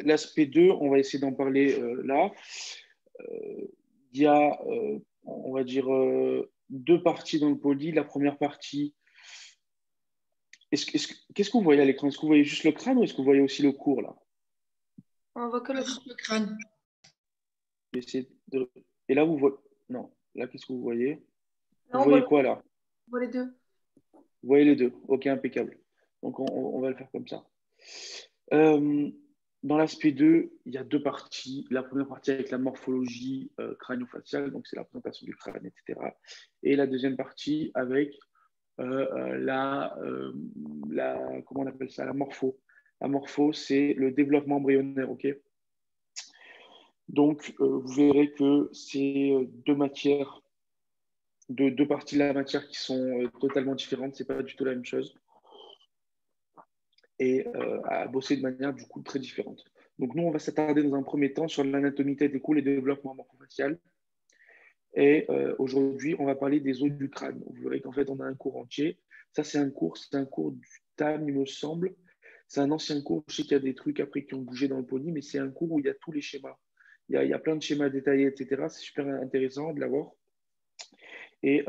l'aspect 2, on va essayer d'en parler là. Il y a, on va dire, deux parties dans le poly. La première partie, qu'est-ce que vous voyez à l'écran? Est-ce que vous voyez juste le crâne ou est-ce que vous voyez aussi le cours là? On voit que Juste le crâne. Et là, vous voyez. Non, là, qu'est-ce que vous voyez? Vous on voyez voit, quoi là? on voit les deux. Vous voyez les deux. Ok, impeccable. Donc, on va le faire comme ça. Dans l'aspect 2, il y a deux parties. La première partie avec la morphologie crânio-faciale, donc c'est la présentation du crâne, etc. Et la deuxième partie avec comment on appelle ça? La morpho. La morpho, c'est le développement embryonnaire, ok? Donc, vous verrez que c'est deux matières, deux parties de la matière qui sont totalement différentes. C'est pas du tout la même chose. Et à bosser de manière du coup très différente. Donc nous, on va s'attarder dans un premier temps sur l'anatomie tête et cou, les développements morpho-facial. Et aujourd'hui, on va parler des os du crâne. Vous verrez qu'en fait, on a un cours entier. Ça, c'est un cours du TAM, il me semble. C'est un ancien cours. Je sais qu'il y a des trucs après qui ont bougé dans le poly, mais c'est un cours où il y a tous les schémas. Il y a plein de schémas détaillés, etc. C'est super intéressant de l'avoir. Et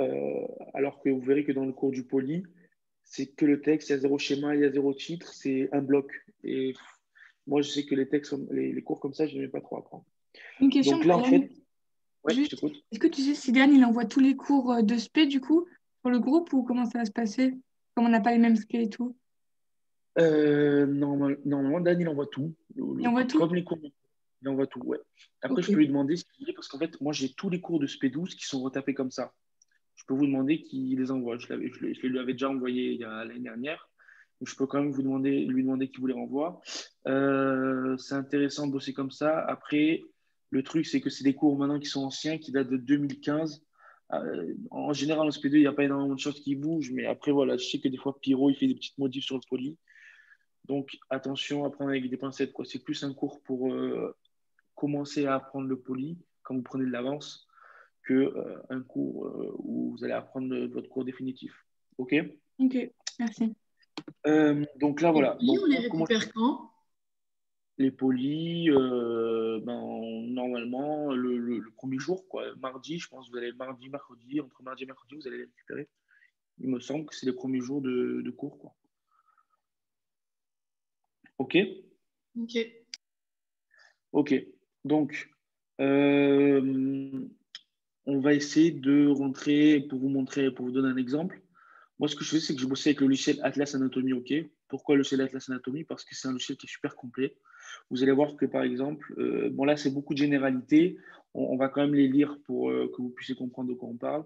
alors que vous verrez que dans le cours du poly, c'est que le texte, il y a zéro schéma, il y a zéro titre, c'est un bloc. Et moi, je sais que les textes, les cours comme ça, je n'aimais pas trop apprendre. Une question, Donc là, en fait, ouais, je juste, t'écoute. est-ce que tu sais si Dan, il envoie tous les cours de spé, du coup, pour le groupe, ou comment ça va se passer? Comme on n'a pas les mêmes spé et tout. Normalement, Dan, il envoie tout. Il envoie tout? Comme les cours, il envoie tout, ouais. Après, Ok. je peux lui demander si vous voulez, parce qu'en fait, moi, j'ai tous les cours de SP12 qui sont retapés comme ça. Je peux vous demander qui les envoie. Je les lui avais déjà envoyés il y a l'année dernière. Donc, je peux quand même lui demander qui vous les renvoie. C'est intéressant de bosser comme ça. Après, le truc, c'est que c'est des cours maintenant qui sont anciens, qui datent de 2015. En général, en SP2, il n'y a pas énormément de choses qui bougent. Mais après, voilà, je sais que des fois, Pierrot, il fait des petites modifs sur le poly. Donc, attention à prendre avec des pincettes, quoi. C'est plus un cours pour commencer à apprendre le poly quand vous prenez de l'avance que un cours où vous allez apprendre votre cours définitif. OK? Ok, merci. Donc là, Les voilà. polis, Donc, on les comment récupère quand? les polis, normalement, le premier jour, quoi. Mardi, je pense, vous allez mardi, mercredi, entre mardi et mercredi, vous allez les récupérer. Il me semble que c'est les premiers jours de cours, quoi. OK? Ok. OK. Donc, on va essayer de rentrer pour vous montrer, pour vous donner un exemple. Moi, ce que je fais, c'est que je bosse avec le logiciel Atlas Anatomie, OK? Pourquoi le logiciel Atlas Anatomie? Parce que c'est un logiciel qui est super complet. Vous allez voir que, par exemple, bon, là, c'est beaucoup de généralités. On va quand même les lire pour que vous puissiez comprendre de quoi on parle.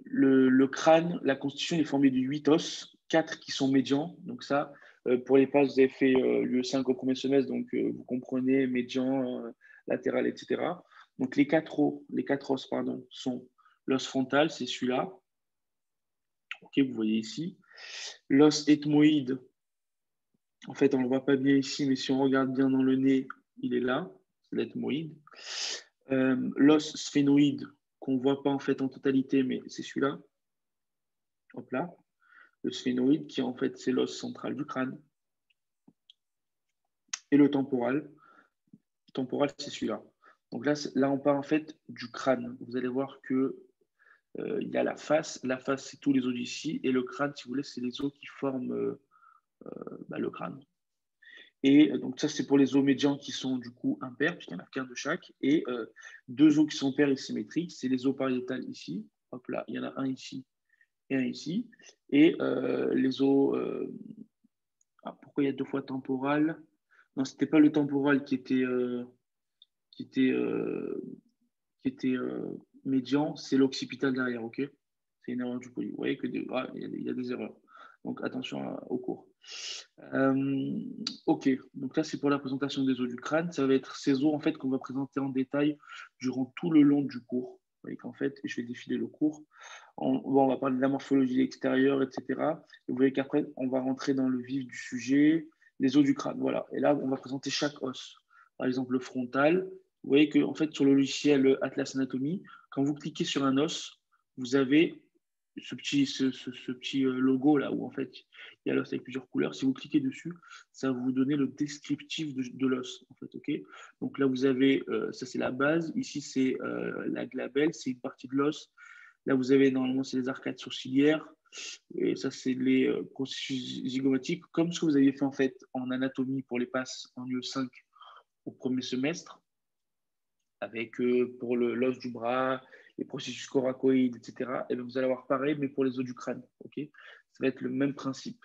Le crâne, la constitution est formée de 8 os, 4 qui sont médians. Donc ça, pour les passes, vous avez fait l'UE5 au premier semestre, donc vous comprenez médian, latéral, etc. Donc les 4 os, pardon, sont l'os frontal, c'est celui-là. Ok, vous voyez ici. L'os ethmoïde, en fait, on ne le voit pas bien ici, mais si on regarde bien dans le nez, il est là, c'est l'ethmoïde. L'os sphénoïde, qu'on ne voit pas en fait en totalité, mais c'est celui-là. Hop là. Le sphénoïde, qui en fait, c'est l'os central du crâne. Et le temporal. Le temporal, c'est celui-là. Donc là, on parle en fait du crâne. Vous allez voir que il y a la face. La face, c'est tous les os d'ici. Et le crâne, si vous voulez, c'est les os qui forment le crâne. Et donc ça, c'est pour les os médians qui sont du coup impairs, puisqu'il n'y en a qu'un de chaque. Et deux os qui sont pairs et symétriques, c'est les os pariétales ici. Hop là, il y en a un ici et un ici. Et les os... pourquoi il y a deux fois temporal? Non, ce n'était pas le temporal qui était, euh, médian, c'est l'occipital derrière, ok? C'est une erreur du poly. Vous voyez qu'il y a des erreurs. Donc attention au cours. Ok, donc là c'est pour la présentation des os du crâne. Ça va être ces os en fait qu'on va présenter en détail durant tout le long du cours. Vous voyez qu'en fait, je vais défiler le cours. On va parler de la morphologie extérieure, etc. Et vous voyez qu'après, on va rentrer dans le vif du sujet, les os du crâne. Voilà. Et là, on va présenter chaque os. Par exemple, le frontal. Vous voyez que en fait, sur le logiciel Atlas Anatomie, quand vous cliquez sur un os, vous avez ce petit logo là où en fait il y a l'os avec plusieurs couleurs. Si vous cliquez dessus, ça va vous donner le descriptif de l'os. En fait, ok. Donc là vous avez, ça c'est la base. Ici c'est la glabelle, c'est une partie de l'os. Là vous avez normalement c'est les arcades sourcilières. Et ça c'est les processus zygomatiques, comme ce que vous aviez fait en fait en anatomie pour les passes en UE5 au premier semestre, avec pour l'os du bras, les processus coracoïdes, etc. Et bien vous allez avoir pareil, mais pour les os du crâne. Ok, ça va être le même principe.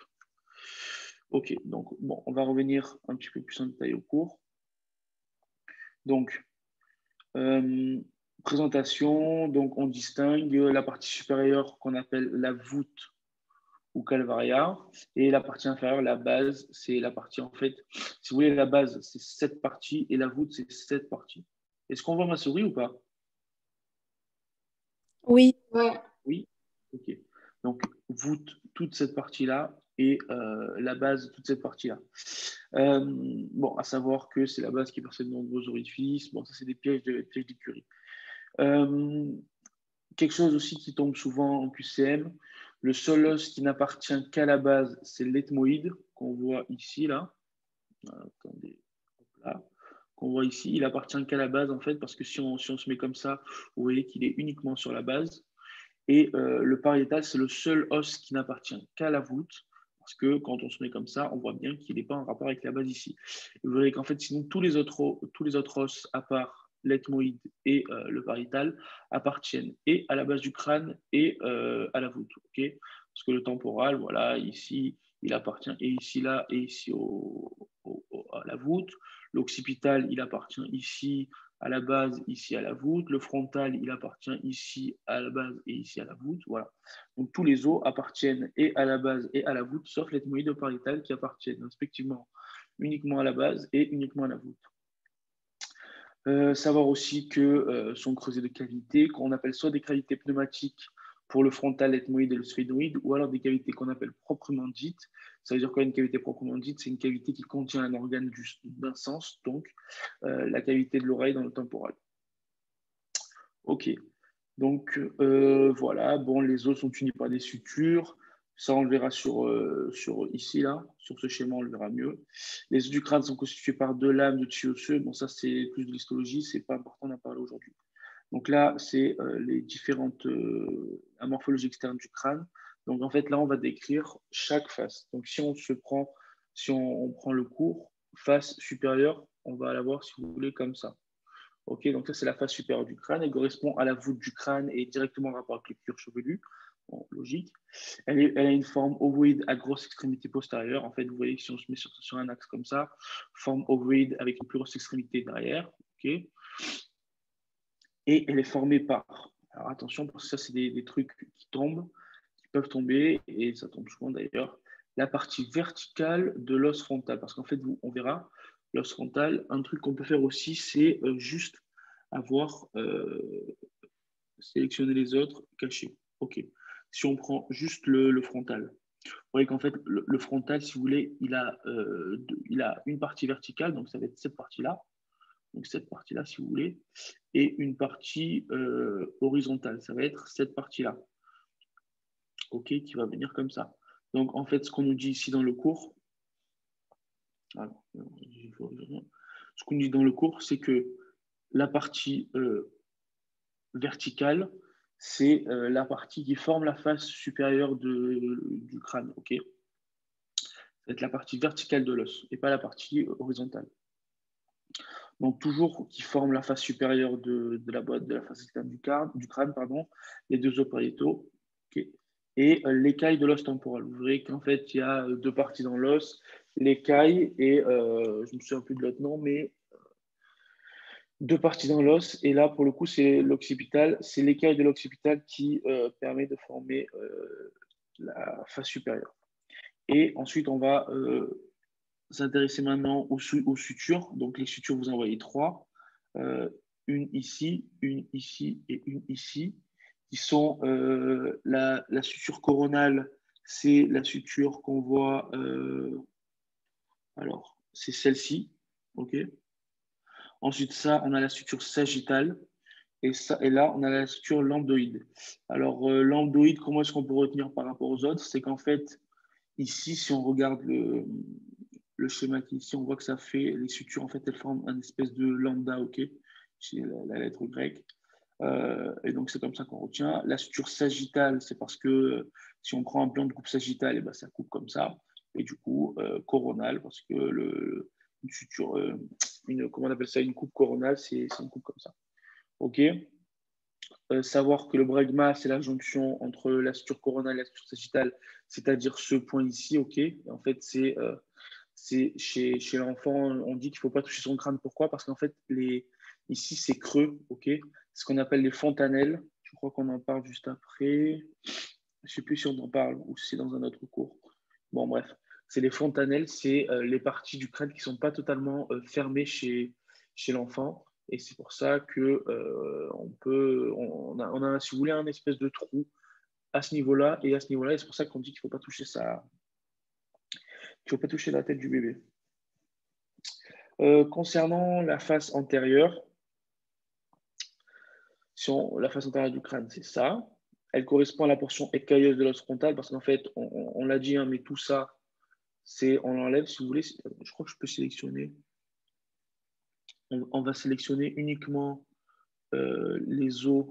Ok, donc bon, on va revenir un petit peu plus en détail au cours. Donc, présentation, donc on distingue la partie supérieure qu'on appelle la voûte ou calvaria, et la partie inférieure, la base, c'est la partie en fait, si vous voulez, la base, c'est cette partie, et la voûte, c'est cette partie. Est-ce qu'on voit ma souris ou pas? Oui. Ouais. Oui. Ok. Donc, voûte, toute cette partie-là, et la base, toute cette partie-là. Bon, à savoir que c'est la base qui percèle de nombreux orifices. Bon, ça, c'est des pièges d'écurie. Quelque chose aussi qui tombe souvent en QCM, le seul os qui n'appartient qu'à la base, c'est l'ethmoïde, qu'on voit ici, là. Attendez, là. Qu'on voit ici, il appartient qu'à la base, en fait, parce que si on se met comme ça, vous voyez qu'il est uniquement sur la base. Et le pariétal, c'est le seul os qui n'appartient qu'à la voûte, parce que quand on se met comme ça, on voit bien qu'il n'est pas en rapport avec la base ici. Et vous verrez qu'en fait, sinon, tous les autres os, à part l'ethmoïde et le pariétal, appartiennent et à la base du crâne et à la voûte. Okay, parce que le temporal, voilà, ici, il appartient et ici, là, et ici à la voûte. L'occipital, il appartient ici à la base, ici à la voûte. Le frontal, il appartient ici à la base et ici à la voûte. Voilà. Donc tous les os appartiennent et à la base et à la voûte, sauf l'ethmoïde pariétal qui appartiennent respectivement uniquement à la base et uniquement à la voûte. Savoir aussi que sont creusées de cavités qu'on appelle soit des cavités pneumatiques pour le frontal, l'ethmoïde et le sphénoïde, ou alors des cavités qu'on appelle proprement dites. Ça veut dire quoi une cavité proprement dite? C'est une cavité qui contient un organe d'un sens, donc la cavité de l'oreille dans le temporal. Ok, donc voilà, bon, les os sont unis par des sutures. Ça, on le verra sur ici, là, sur ce schéma, on le verra mieux. Les os du crâne sont constitués par deux lames de tissu osseux. Bon, ça, c'est plus de l'histologie, c'est pas important d'en parler aujourd'hui. Donc là, c'est les différentes la morphologie externe du crâne. Donc en fait, là, on va décrire chaque face. Donc si on prend le cours, face supérieure, on va la voir, si vous voulez, comme ça. Ok, donc ça, c'est la face supérieure du crâne. Elle correspond à la voûte du crâne et directement en rapport avec le cuir chevelu. Bon, logique. Elle a une forme ovoïde à grosse extrémité postérieure. En fait, vous voyez que si on se met sur un axe comme ça, forme ovoïde avec une plus grosse extrémité derrière. Ok. Et elle est formée par, alors attention, parce que ça, c'est des trucs qui tombent, qui peuvent tomber, et ça tombe souvent d'ailleurs, la partie verticale de l'os frontal. Parce qu'en fait, on verra, l'os frontal, un truc qu'on peut faire aussi, c'est juste avoir sélectionné les autres, cachés. Ok. Si on prend juste le frontal, vous voyez qu'en fait, le frontal, si vous voulez, il a une partie verticale, donc ça va être cette partie-là, donc cette partie-là, si vous voulez, et une partie horizontale, ça va être cette partie-là, ok, qui va venir comme ça. Donc en fait, ce qu'on nous dit ici dans le cours, alors, ce qu'on nous dit dans le cours, c'est que la partie verticale, c'est la partie qui forme la face supérieure du crâne, ok. Ça va être la partie verticale de l'os et pas la partie horizontale. Donc toujours qui forment la face supérieure de la boîte, de la face externe du crâne, pardon, les deux os pariétaux, okay, et l'écaille de l'os temporal. Vous verrez qu'en fait, il y a deux parties dans l'os, l'écaille et, je ne me souviens plus de l'autre nom, mais deux parties dans l'os, et là, pour le coup, c'est l'occipital, c'est l'écaille de l'occipital qui permet de former la face supérieure. Et ensuite, on va s'intéresser maintenant aux sutures. Donc, les sutures, vous en voyez trois. Une ici et une ici, qui sont la suture coronale, c'est la suture qu'on voit, alors, c'est celle-ci, ok. Ensuite, ça, on a la suture sagittale, Et là, on a la suture lambdoïde. Alors, lambdoïde, comment est-ce qu'on peut retenir par rapport aux autres? C'est qu'en fait, ici, si on regarde le schéma qui est ici, on voit que ça fait, les sutures, en fait, elles forment un espèce de lambda, ok, c'est la lettre grecque. Et donc, c'est comme ça qu'on retient. La suture sagittale, c'est parce que si on prend un plan de coupe sagittale, et ben, ça coupe comme ça. Et du coup, coronale, parce que une suture, comment on appelle ça, une coupe coronale, c'est une coupe comme ça. OK. Savoir que le bregma, c'est la jonction entre la suture coronale et la suture sagittale, c'est-à-dire ce point ici, OK. Et en fait, c'est chez l'enfant, on dit qu'il ne faut pas toucher son crâne. Pourquoi? Parce qu'en fait, ici, c'est creux, OK. Ce qu'on appelle les fontanelles. Je crois qu'on en parle juste après. Je ne sais plus si on en parle ou si c'est dans un autre cours. Bon, bref. C'est les fontanelles, c'est les parties du crâne qui ne sont pas totalement fermées chez l'enfant. Et c'est pour ça que on a, si vous voulez, un espèce de trou à ce niveau-là et à ce niveau-là. Et c'est pour ça qu'on dit qu'il ne faut pas toucher qu'il faut pas toucher la tête du bébé. Concernant la face antérieure, la face antérieure du crâne, c'est ça. Elle correspond à la portion écailleuse de l'os frontal parce qu'en fait, on l'a dit, hein, mais tout ça, on l'enlève si vous voulez. Je crois que je peux sélectionner. On va sélectionner uniquement les os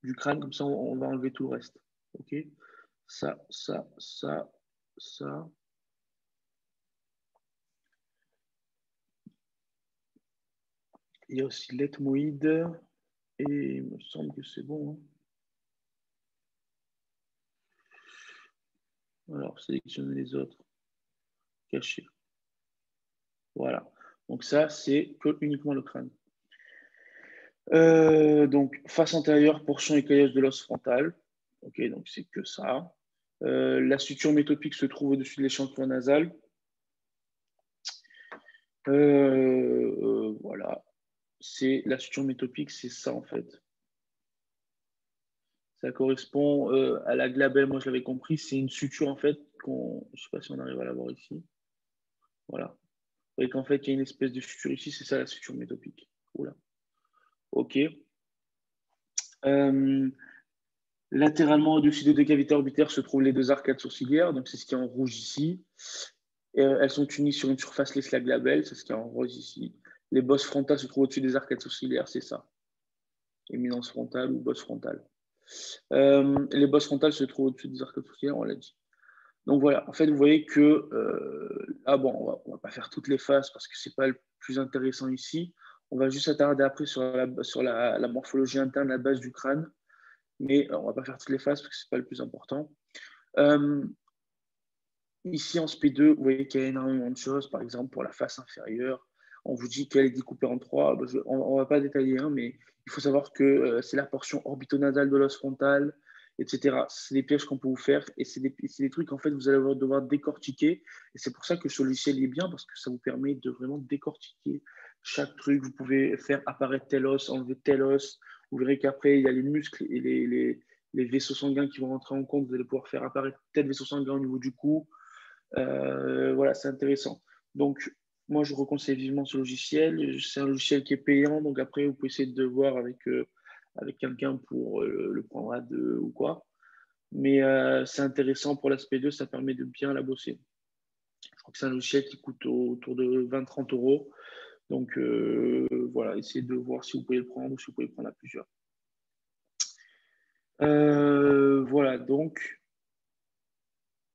du crâne, comme ça on va enlever tout le reste. Ok. Ça. Il y a aussi l'ethmoïde. Et il me semble que c'est bon. Hein. Alors, sélectionner les autres. Cacher. Voilà. Donc ça, c'est uniquement le crâne. Donc, face antérieure, portion écailleuse de l'os frontal. Ok, donc c'est que ça. La suture métopique se trouve au-dessus de l'échancrure nasal. Voilà. C'est la suture métopique, c'est ça en fait. Ça correspond à la glabelle, moi je l'avais compris, c'est une suture en fait je ne sais pas si on arrive à la voir ici. Voilà. Vous voyez qu'en fait il y a une espèce de suture ici, c'est ça la suture métopique. Oula. Ok. Latéralement au-dessus des deux cavités orbitaires se trouvent les deux arcades sourcilières, donc c'est ce qui est en rouge ici. Elles sont unies sur une surface lisse, la glabelle, c'est ce qui est en rose ici. Les bosses frontales se trouvent au-dessus des arcades sourcilières, c'est ça. Éminence frontale ou bosse frontale. Les bosses frontales se trouvent au-dessus des arcades sourcilières, on l'a dit. Donc voilà, en fait, vous voyez que bon, on va pas faire toutes les faces parce que c'est pas le plus intéressant ici. On va juste s'attarder après sur la morphologie interne, la base du crâne, mais on va pas faire toutes les faces parce que c'est pas le plus important. Ici, en SP2, vous voyez qu'il y a énormément de choses. Par exemple, pour la face inférieure, on vous dit qu'elle est découpée en trois. On ne va pas détailler, hein, mais il faut savoir que c'est la portion orbitonasale de l'os frontal, etc. C'est des pièges qu'on peut vous faire et c'est des trucs en fait vous allez devoir décortiquer. Et c'est pour ça que ce logiciel est bien parce que ça vous permet de vraiment décortiquer chaque truc. Vous pouvez faire apparaître tel os, enlever tel os. Vous verrez qu'après, il y a les muscles et les vaisseaux sanguins qui vont rentrer en compte. Vous allez pouvoir faire apparaître tel vaisseau sanguin au niveau du cou. Voilà, c'est intéressant. Donc, moi, je reconseille vivement ce logiciel. C'est un logiciel qui est payant, donc après, vous pouvez essayer de voir avec quelqu'un pour le prendre à deux ou quoi. Mais c'est intéressant pour l'aspect 2, ça permet de bien la bosser. Je crois que c'est un logiciel qui coûte autour de 20-30 euros. Donc, voilà, essayez de voir si vous pouvez le prendre ou si vous pouvez le prendre à plusieurs. Voilà, donc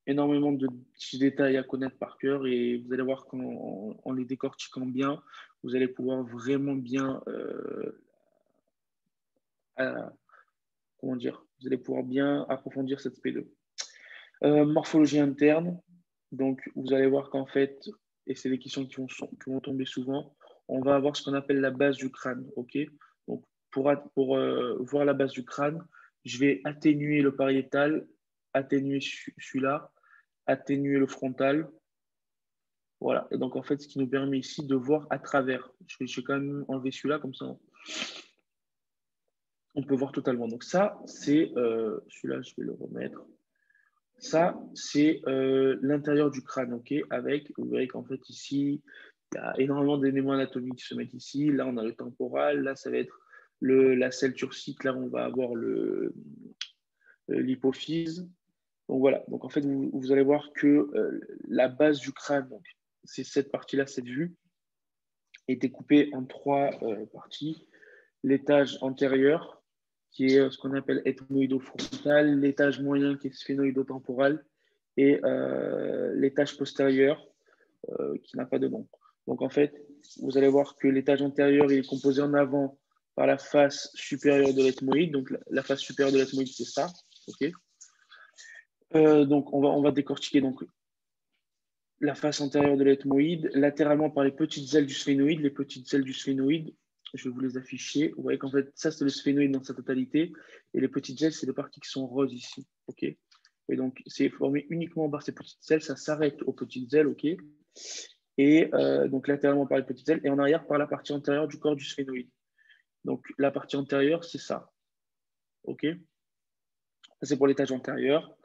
énormément de petits détails à connaître par cœur et vous allez voir qu'en les décortiquant bien, vous allez pouvoir vraiment bien, comment dire, vous allez pouvoir bien approfondir cette SP2. Morphologie interne, donc vous allez voir qu'en fait, et c'est des questions qui vont tomber souvent, on va avoir ce qu'on appelle la base du crâne, ok. Donc pour voir la base du crâne, je vais atténuer le pariétal, atténuer celui-là, atténuer le frontal. Voilà. Et donc, en fait, ce qui nous permet ici de voir à travers. Je vais quand même enlever celui-là, comme ça, on peut voir totalement. Donc, ça, c'est celui-là, je vais le remettre. Ça, c'est l'intérieur du crâne, ok. Vous verrez qu'en fait, ici, il y a énormément d'éléments anatomiques qui se mettent ici. Là, on a le temporal. Là, ça va être la selle turcique, là, on va avoir l'hypophyse. Donc voilà, donc en fait, vous allez voir que la base du crâne, c'est cette partie-là, cette vue, est découpée en trois parties. L'étage antérieur, qui est ce qu'on appelle ethmoïdo-frontal, l'étage moyen, qui est sphénoïdo-temporal, et l'étage postérieur, qui n'a pas de nom. Donc en fait, vous allez voir que l'étage antérieur il est composé en avant par la face supérieure de l'ethmoïde. Donc la face supérieure de l'ethmoïde, c'est ça. Okay. Donc on va décortiquer donc, la face antérieure de l'ethmoïde, latéralement par les petites ailes du sphénoïde. Les petites ailes du sphénoïde, je vais vous les afficher. Vous voyez qu'en fait, ça, c'est le sphénoïde dans sa totalité. Et les petites ailes, c'est les parties qui sont roses ici. Okay. Et donc, c'est formé uniquement par ces petites ailes. Ça s'arrête aux petites ailes. Okay. Et donc, latéralement par les petites ailes. Et en arrière, par la partie antérieure du corps du sphénoïde. Donc, la partie antérieure, c'est ça. OK. Ça, c'est pour l'étage antérieur.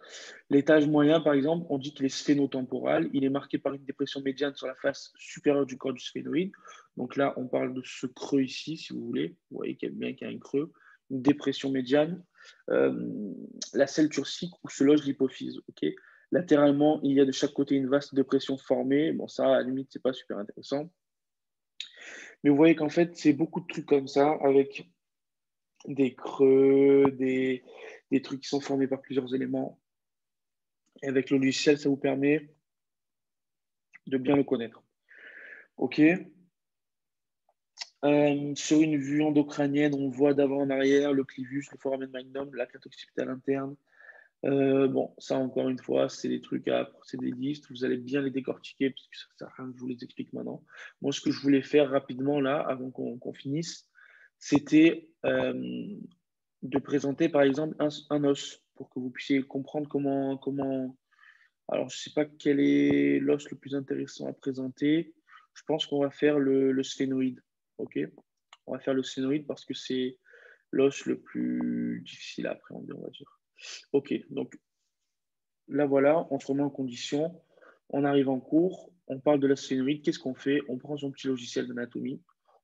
L'étage moyen, par exemple, on dit qu'il est sphénotemporal. Il est marqué par une dépression médiane sur la face supérieure du corps du sphénoïde. Donc là, on parle de ce creux ici, si vous voulez. Vous voyez qu'il y a un creux, une dépression médiane. La selle turcique où se loge l'hypophyse. Okay. Latéralement, il y a de chaque côté une vaste dépression formée. Bon, ça, à la limite, ce n'est pas super intéressant. Mais vous voyez qu'en fait, c'est beaucoup de trucs comme ça, avec des creux, des trucs qui sont formés par plusieurs éléments. Et avec le logiciel, ça vous permet de bien le connaître. OK. Sur une vue endocrânienne, on voit d'avant en arrière le clivus, le foramen magnum, la carte occipitale interne. Bon, ça encore une fois, c'est des trucs à procéder listes. Vous allez bien les décortiquer parce que ça sert à rien que je vous les explique maintenant. Moi, ce que je voulais faire rapidement là, avant qu'on finisse, c'était de présenter par exemple un os pour que vous puissiez comprendre comment... Alors, je ne sais pas quel est l'os le plus intéressant à présenter. Je pense qu'on va faire le sphénoïde. OK. On va faire le sphénoïde parce que c'est l'os le plus difficile à appréhender, on va dire. OK. Donc, là, voilà, on se remet en condition. On arrive en cours. On parle de la sphénoïde. Qu'est-ce qu'on fait? On prend son petit logiciel d'anatomie.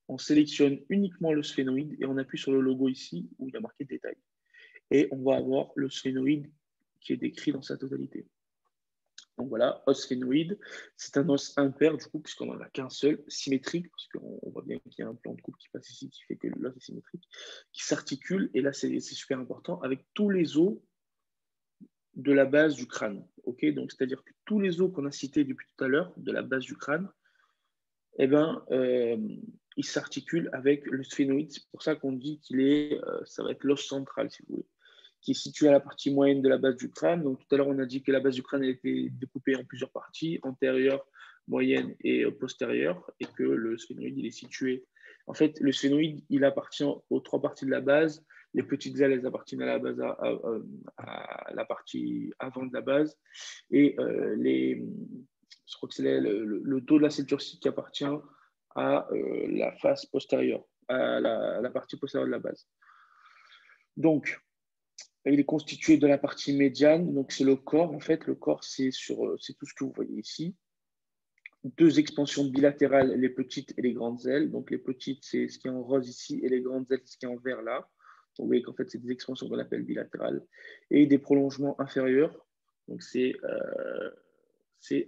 On sélectionne uniquement le sphénoïde et on appuie sur le logo ici où il y a marqué détail. Et on va avoir le sphénoïde qui est décrit dans sa totalité. Donc voilà, os sphénoïde, c'est un os impair du coup, puisqu'on n'en a qu'un seul, symétrique, parce qu'on voit bien qu'il y a un plan de coupe qui passe ici qui fait que l'os est symétrique, qui s'articule, et là c'est super important, avec tous les os de la base du crâne. Okay, donc c'est-à-dire que tous les os qu'on a cités depuis tout à l'heure, de la base du crâne, eh ben, ils s'articulent avec le sphénoïde. C'est pour ça qu'on dit qu'il est, ça va être l'os central, si vous voulez, qui est situé à la partie moyenne de la base du crâne. Donc, tout à l'heure, on a dit que la base du crâne était découpée en plusieurs parties, antérieure, moyenne et postérieure, et que le sphénoïde, il est situé. En fait, le sphénoïde, il appartient aux trois parties de la base. Les petites ailes, elles appartiennent à la base, à la partie avant de la base. Et je crois que c'est le dos de la selle turcique qui appartient à la face postérieure, à la partie postérieure de la base. Donc, il est constitué de la partie médiane, donc c'est le corps. En fait, le corps, c'est tout ce que vous voyez ici. Deux expansions bilatérales, les petites et les grandes ailes. Donc, les petites, c'est ce qui est en rose ici, et les grandes ailes, c'est ce qui est en vert là. Donc, vous voyez qu'en fait, c'est des expansions qu'on appelle bilatérales. Et des prolongements inférieurs. Donc, c'est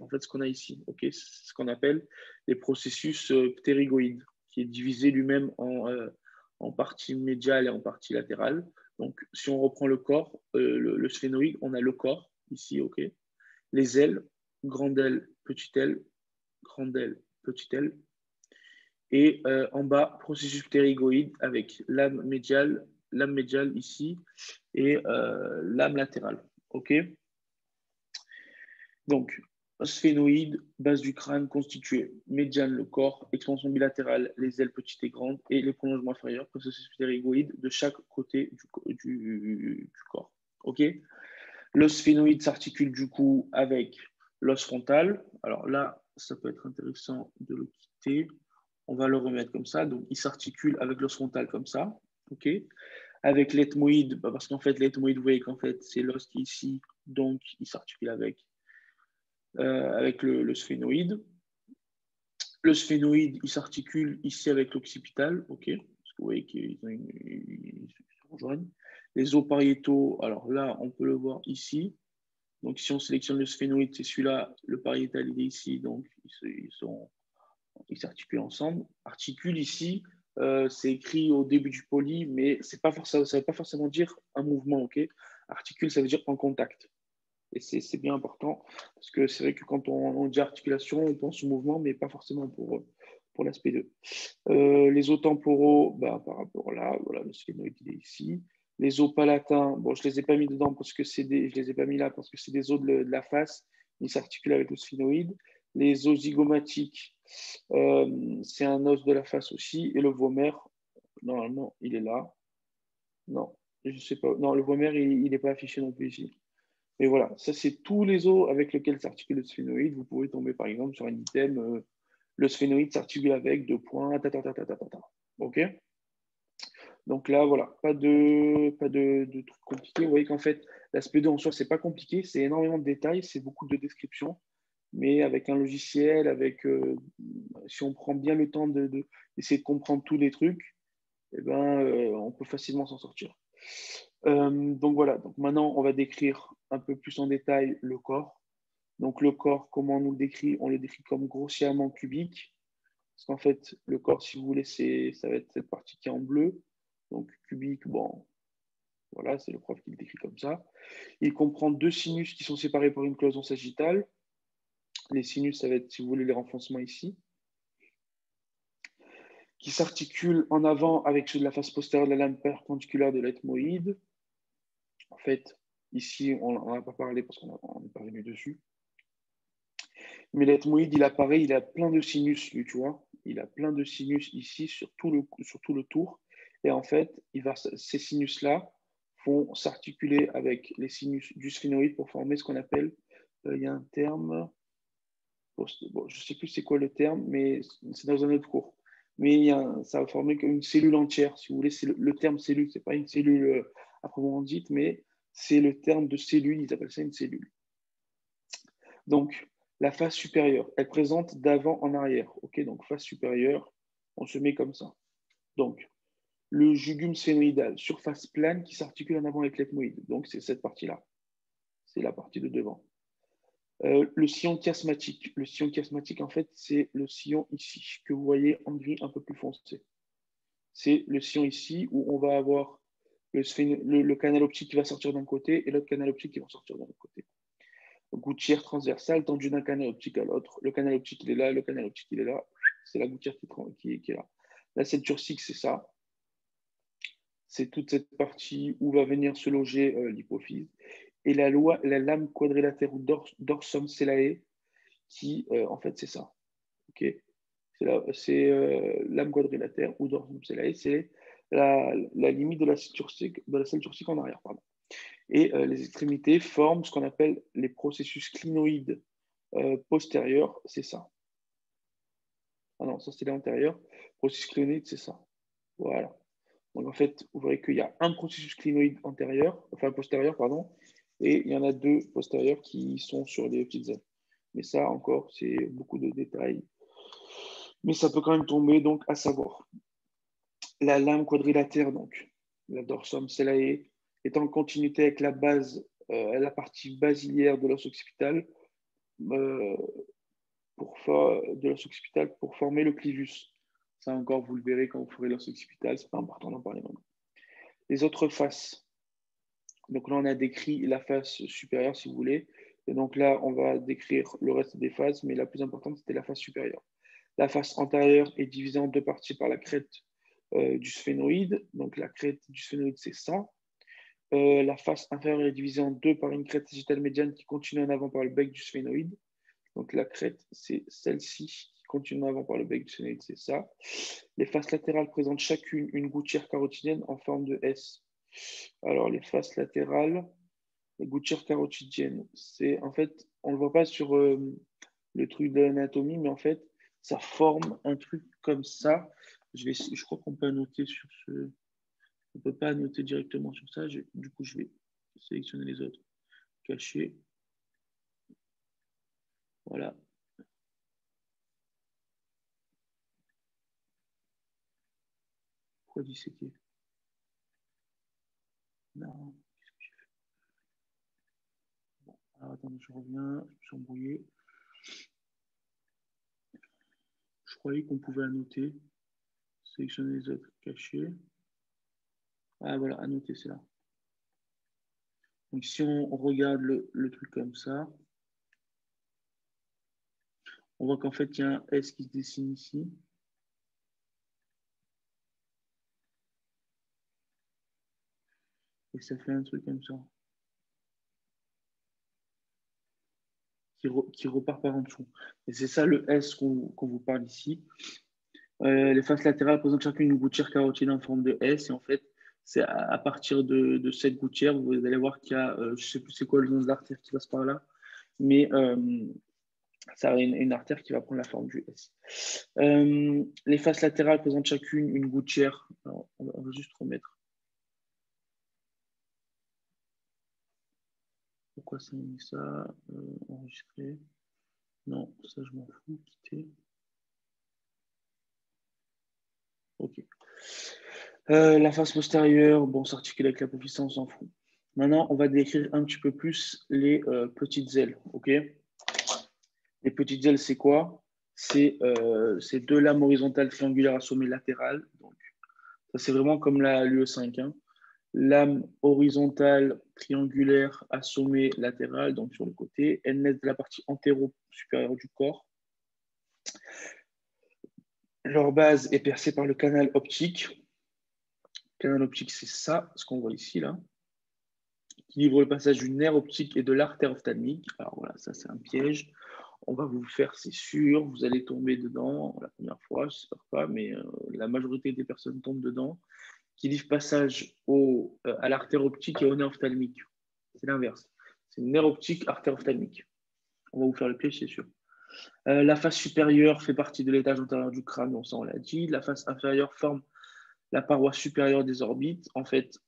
en fait ce qu'on a ici. Okay, c'est ce qu'on appelle les processus ptérygoïdes, qui est divisé lui-même en partie médiale et en partie latérale. Donc, si on reprend le corps, le sphénoïde, on a le corps ici, ok. Les ailes, grande aile, petite aile, grande aile, petite aile. Et en bas, processus ptérygoïde avec lame médiale ici et lame latérale, ok. Donc, sphénoïde, base du crâne constituée, médiane le corps, expansion bilatérale, les ailes petites et grandes, et les prolongements inférieurs, processus ptérygoïde de chaque côté du corps. Ok. L'os sphénoïde s'articule du coup avec l'os frontal. Alors là, ça peut être intéressant de le quitter. On va le remettre comme ça. Donc, il s'articule avec l'os frontal comme ça. Ok. Avec l'ethmoïde, parce qu'en fait, l'ethmoïde, vous voyez qu'en fait, c'est l'os qui est ici, donc il s'articule avec le sphénoïde. Le sphénoïde, il s'articule ici avec l'occipital, ok, parce vous voyez qu'ils se rejoignent. Les os pariétaux, alors là, on peut le voir ici. Donc, si on sélectionne le sphénoïde, c'est celui-là, le pariétal, il est ici, donc ils s'articulent ensemble. Articule ici, c'est écrit au début du poly, mais ça ne veut pas forcément dire un mouvement, ok? Articule, ça veut dire en contact. Et c'est bien important, parce que c'est vrai que quand on dit articulation, on pense au mouvement, mais pas forcément pour l'aspect 2. Les os temporaux, bah, par rapport là, voilà, le sphénoïde il est ici. Les os palatins, bon, je ne les ai pas mis dedans parce que je les ai pas mis là parce que c'est des os de la face, ils s'articulent avec le sphénoïde. Les os zygomatiques, c'est un os de la face aussi. Et le vomer, normalement, il est là. Non, je sais pas. Non, le vomer, il n'est pas affiché non plus ici. Mais voilà, ça, c'est tous les os avec lesquels s'articule le sphénoïde. Vous pouvez tomber, par exemple, sur un item, le sphénoïde s'articule avec deux points, OK? Donc là, voilà, pas de trucs compliqués. Vous voyez qu'en fait, l'aspect 2 en soi, c'est pas compliqué, c'est énormément de détails, c'est beaucoup de descriptions, mais avec un logiciel, si on prend bien le temps d'essayer de comprendre tous les trucs, eh ben, on peut facilement s'en sortir. Donc voilà, donc maintenant, on va décrire un peu plus en détail le corps. Donc le corps, comment on nous le décrit? On le décrit comme grossièrement cubique. Parce qu'en fait, le corps, si vous voulez, ça va être cette partie qui est en bleu. Donc cubique, bon, voilà, c'est le prof qui le décrit comme ça. Il comprend deux sinus qui sont séparés par une cloison sagittale. Les sinus, ça va être, si vous voulez, les renfoncements ici, qui s'articulent en avant avec ceux de la face postérieure de la lame perpendiculaire de l'ethmoïde. En fait, ici, on n'en a pas parlé parce qu'on n'est pas venu dessus. Mais l'ethmoïde, il apparaît, il a plein de sinus, lui, tu vois. Il a plein de sinus ici sur tout le tour. Et en fait, ces sinus-là vont s'articuler avec les sinus du sphénoïde pour former ce qu'on appelle, il y a un terme, bon, je ne sais plus c'est quoi le terme, mais c'est dans un autre cours. Mais ça va former une cellule entière, si vous voulez. C'est le terme cellule, ce n'est pas une cellule à proprement dite, mais c'est le terme de cellule, ils appellent ça une cellule. Donc, la face supérieure, elle présente d'avant en arrière. Ok, donc face supérieure, on se met comme ça. Donc, le jugum sphénoïdal, surface plane qui s'articule en avant avec l'ethmoïde. Donc, c'est cette partie-là. C'est la partie de devant. Le sillon chiasmatique. Le sillon chiasmatique, en fait, c'est le sillon ici, que vous voyez en gris un peu plus foncé. C'est le sillon ici où on va avoir le canal optique qui va sortir d'un côté et l'autre canal optique qui va sortir d'un autre côté. Gouttière transversale tendue d'un canal optique à l'autre. Le canal optique, il est là, le canal optique, il est là. C'est la gouttière qui est là. La selle turcique, c'est ça. C'est toute cette partie où va venir se loger l'hypophyse. Et la lame quadrilatère ou dorsum sellae, qui, en fait, c'est ça. Okay, c'est lame quadrilatère ou dorsum sellae, c'est la limite de la selle turcique en arrière. Pardon. Et les extrémités forment ce qu'on appelle les processus clinoïdes postérieurs, c'est ça. Ah non, ça c'est l'antérieur. Processus clinoïde, c'est ça. Voilà. Donc en fait, vous verrez qu'il y a un processus clinoïde postérieur, pardon, et il y en a deux postérieurs qui sont sur les petites ailes. Mais ça encore, c'est beaucoup de détails. Mais ça peut quand même tomber, donc à savoir. La lame quadrilatère, donc, la dorsum sellae, est en continuité avec la partie basilaire de l'os occipital, pour former le clivus. Ça encore, vous le verrez quand vous ferez l'os occipital, c'est pas important d'en parler maintenant. Les autres faces. Donc là, on a décrit la face supérieure, si vous voulez. Et donc là, on va décrire le reste des faces, mais la plus importante, c'était la face supérieure. La face antérieure est divisée en deux parties par la crête du sphénoïde. Donc la crête du sphénoïde, c'est ça. La face inférieure est divisée en deux par une crête sagittale médiane qui continue en avant par le bec du sphénoïde. Donc la crête, c'est celle-ci qui continue en avant par le bec du sphénoïde, c'est ça. Les faces latérales présentent chacune une gouttière carotidienne en forme de S. Alors les faces latérales, les gouttières carotidiennes, c'est en fait, on ne le voit pas sur le truc de l'anatomie, mais en fait, ça forme un truc comme ça. Je crois qu'on peut noter sur ce. On ne peut pas noter directement sur ça. Du coup, je vais sélectionner les autres. Cacher. Voilà. Pourquoi disséquer? Non. Bon, alors attendez, je reviens. Je me suis embrouillé. Je croyais qu'on pouvait annoter. Sélectionner les autres cachés. Ah voilà, annoter, c'est là. Donc si on regarde le truc comme ça, on voit qu'en fait, il y a un S qui se dessine ici. Et ça fait un truc comme ça. Qui repart par en dessous. Et c'est ça le S qu'on vous parle ici. Les faces latérales présentent chacune une gouttière carotide en forme de S. Et en fait, c'est à partir de cette gouttière, vous allez voir qu'il y a, je ne sais plus c'est quoi le nom de l'artère qui passe par là, mais ça a une artère qui va prendre la forme du S. Les faces latérales présentent chacune une gouttière. Alors, on va juste remettre. Pourquoi ça met ça enregistrer? Non, ça je m'en fous. Quitter. Ok. La face postérieure, bon, s'articule avec l'apophyse, on s'en fout. Maintenant, on va décrire un petit peu plus les petites ailes. Ok. Les petites ailes, c'est quoi? C'est deux lames horizontales triangulaires à sommet latéral. Donc, ça, c'est vraiment comme l'UE5. Hein. Lame horizontale triangulaire à sommet latéral, donc sur le côté. Elles naissent de la partie antéro-supérieure du corps. Leur base est percée par le canal optique. Le canal optique, c'est ça, ce qu'on voit ici, là, qui livre le passage du nerf optique et de l'artère ophtalmique. Alors voilà, ça, c'est un piège. On va vous le faire, c'est sûr. Vous allez tomber dedans la première fois, je ne sais pas, mais la majorité des personnes tombent dedans, qui livre passage à l'artère optique et au nerf ophtalmique. C'est l'inverse. C'est nerf optique, artère ophtalmique. On va vous faire le piège, c'est sûr. La face supérieure fait partie de l'étage antérieur du crâne, donc ça on l'a dit. La face inférieure forme la paroi supérieure des orbites. En fait,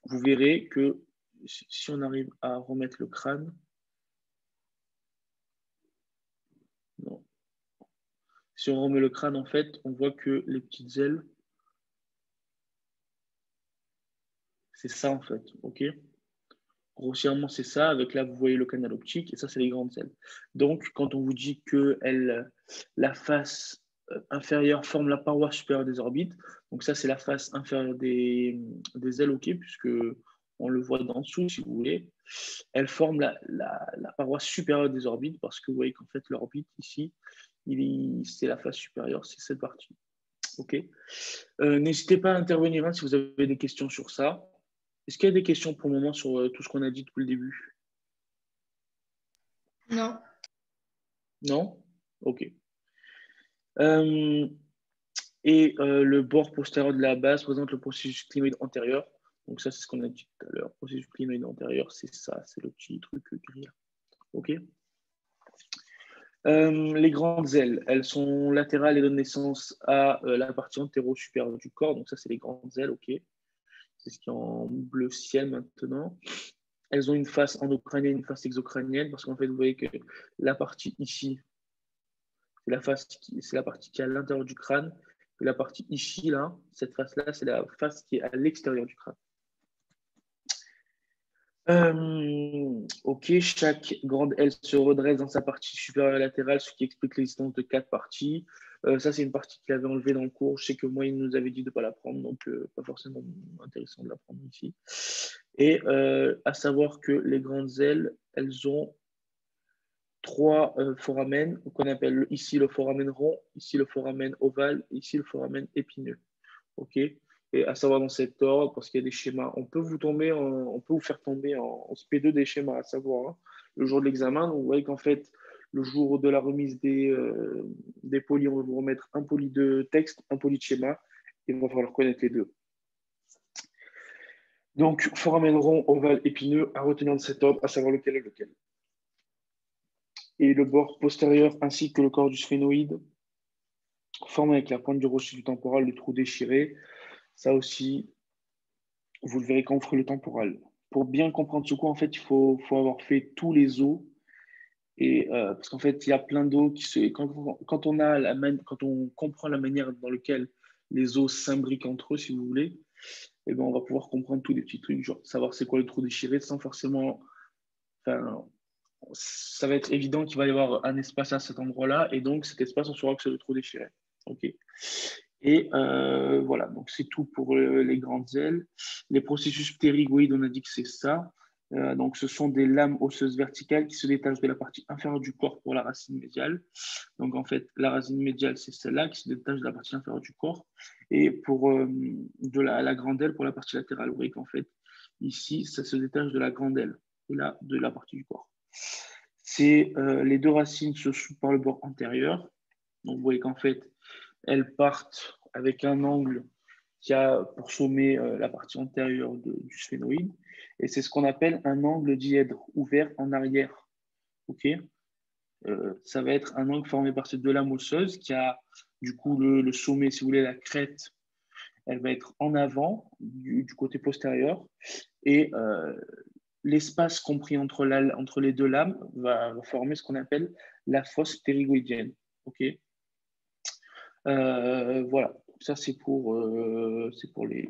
vous verrez que si on arrive à remettre le crâne, non. Si on remet le crâne, en fait, on voit que les petites ailes, c'est ça en fait, ok? Grossièrement, c'est ça. Avec là, vous voyez le canal optique et ça, c'est les grandes ailes. Donc, quand on vous dit que la face inférieure forme la paroi supérieure des orbites, donc ça, c'est la face inférieure des ailes, ok, puisque on le voit d'en dessous, si vous voulez. Elle forme la paroi supérieure des orbites parce que vous voyez qu'en fait, l'orbite ici, c'est la face supérieure, c'est cette partie. Ok. N'hésitez pas à intervenir si vous avez des questions sur ça. Est-ce qu'il y a des questions pour le moment sur tout ce qu'on a dit depuis le début? Non. Non? Ok. Le bord postérieur de la base présente le processus clinoïde antérieur. Donc ça, c'est ce qu'on a dit tout à l'heure. Le processus clinoïde antérieur, c'est ça, c'est le petit truc gris là. Ok. Les grandes ailes, elles sont latérales et donnent naissance à la partie antéro-supérieure du corps. Donc ça, c'est les grandes ailes, ok. C'est ce qui est en bleu ciel maintenant. Elles ont une face endocrânienne, une face exocrânienne, parce qu'en fait, vous voyez que la partie ici, c'est la partie qui est à l'intérieur du crâne. Et la partie ici, là, cette face-là, c'est la face qui est à l'extérieur du crâne. Ok, chaque grande aile se redresse dans sa partie supérieure et latérale, ce qui explique l'existence de 4 parties. Ça, c'est une partie qu'il avait enlevée dans le cours. Je sais que moi, il nous avait dit de ne pas la prendre, donc pas forcément intéressant de la prendre ici. Et à savoir que les grandes ailes, elles ont 3 foramen qu'on appelle ici le foramen rond, ici le foramen ovale, ici le foramen épineux. Ok. Et à savoir dans cet ordre, parce qu'il y a des schémas, on peut vous faire tomber en SP2 des schémas, à savoir le jour de l'examen. Donc vous voyez qu'en fait, le jour de la remise des polis, on va vous remettre un poli de texte, un poli de schéma, et il va falloir connaître les deux. Donc, foramen rond, ovale, épineux, à retenir de cet ordre, à savoir lequel est lequel. Et le bord postérieur ainsi que le corps du sphénoïde forme avec la pointe du rocher du temporal le trou déchiré. Ça aussi, vous le verrez quand vous ferez le temporal. Pour bien comprendre ce coup, en fait, il faut avoir fait tous les os. Et, parce qu'en fait, il y a plein d'os qui se. Quand on comprend la manière dans laquelle les os s'imbriquent entre eux, si vous voulez, et ben, on va pouvoir comprendre tous les petits trucs, genre savoir c'est quoi le trou déchiré sans forcément. Enfin, ça va être évident qu'il va y avoir un espace à cet endroit-là, et donc cet espace, on saura que c'est le trou déchiré. OK. Et voilà, donc c'est tout pour les grandes ailes. Les processus ptérygoïdes, on a dit que c'est ça. Donc, ce sont des lames osseuses verticales qui se détachent de la partie inférieure du corps pour la racine médiale. Donc, en fait, la racine médiale, c'est celle-là qui se détache de la partie inférieure du corps. Et pour de la grande aile, pour la partie latérale, vous voyez qu'en fait, ici, ça se détache de la grande aile et là, de la partie du corps. Les deux racines se soudent par le bord antérieur. Donc, vous voyez qu'en fait, elles partent avec un angle qui a pour sommet la partie antérieure du sphénoïde. Et c'est ce qu'on appelle un angle dièdre, ouvert en arrière. OK. Ça va être un angle formé par ces deux lames osseuses qui a du coup le sommet, si vous voulez, la crête, elle va être en avant du côté postérieur. Et l'espace compris entre les deux lames va former ce qu'on appelle la fosse ptérygoïdienne. OK. Voilà, ça c'est pour les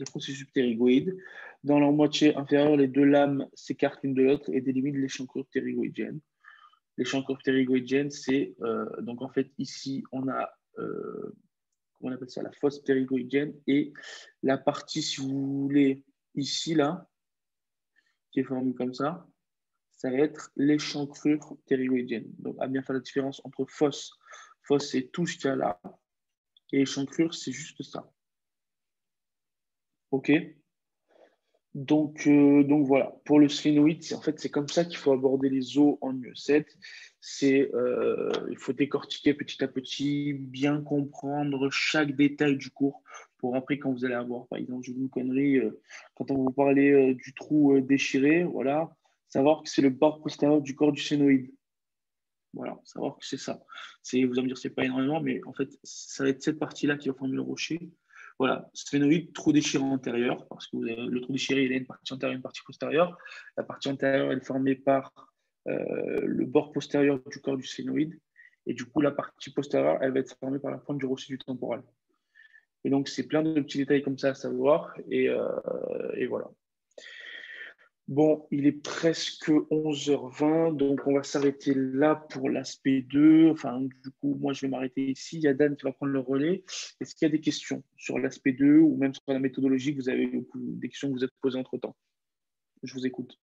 processus ptérygoïdes. Dans leur moitié inférieure, les deux lames s'écartent l'une de l'autre et délimitent l'échancrure ptérygoïdienne. L'échancrure ptérygoïdienne, c'est donc en fait ici on a comment on appelle ça, la fosse ptérygoïdienne et la partie, si vous voulez, ici là, qui est formée comme ça va être l'échancrure ptérygoïdienne. Donc à bien faire la différence entre fosse, c'est tout ce qu'il y a là. Et échancrure, c'est juste ça. OK. Donc voilà, pour le sphénoïde, c'est comme ça qu'il faut aborder les os en UE7. Il faut décortiquer petit à petit, bien comprendre chaque détail du cours pour après quand vous allez avoir, par exemple, je vous dis une connerie, quand on vous parler du trou déchiré, voilà, savoir que c'est le bord postérieur du corps du sphénoïde. Voilà, savoir que c'est ça. Vous allez me dire c'est pas énormément, mais en fait, ça va être cette partie-là qui va former le rocher. Voilà, sphénoïde, trou déchiré antérieur, parce que le trou déchiré, il a une partie antérieure et une partie postérieure. La partie antérieure, elle est formée par le bord postérieur du corps du sphénoïde. Et du coup, la partie postérieure, elle va être formée par la pointe du rocher du temporal. Et donc, c'est plein de petits détails comme ça à savoir. Et voilà. Bon, il est presque 11h20, donc on va s'arrêter là pour l'aspect 2. Enfin, du coup, moi, je vais m'arrêter ici. Il y a Dan qui va prendre le relais. Est-ce qu'il y a des questions sur l'aspect 2 ou même sur la méthodologie que vous avez, des questions que vous êtes posées entre-temps? Je vous écoute.